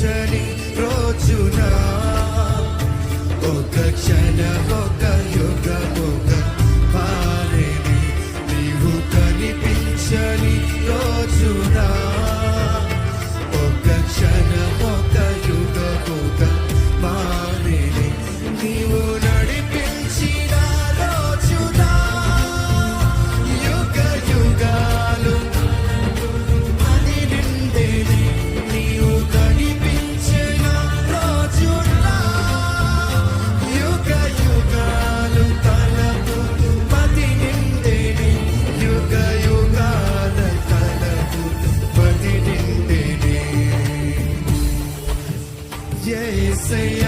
కనిపించని రోజున ఒక క్షణం ఒక యుగముగా మారేని నీవు కనిపించని రోజున ఒక క్షణం ఒక యుగముగా మారేని నీవు నడిపించిన రోజున యుగ యుగాలు అది నిండేది నీవు కనిపించిన రోజున యుగ యుగాలు తలపు పది నిండేది యుగ యుగాల తలపు పది నిండేది యేసయ్య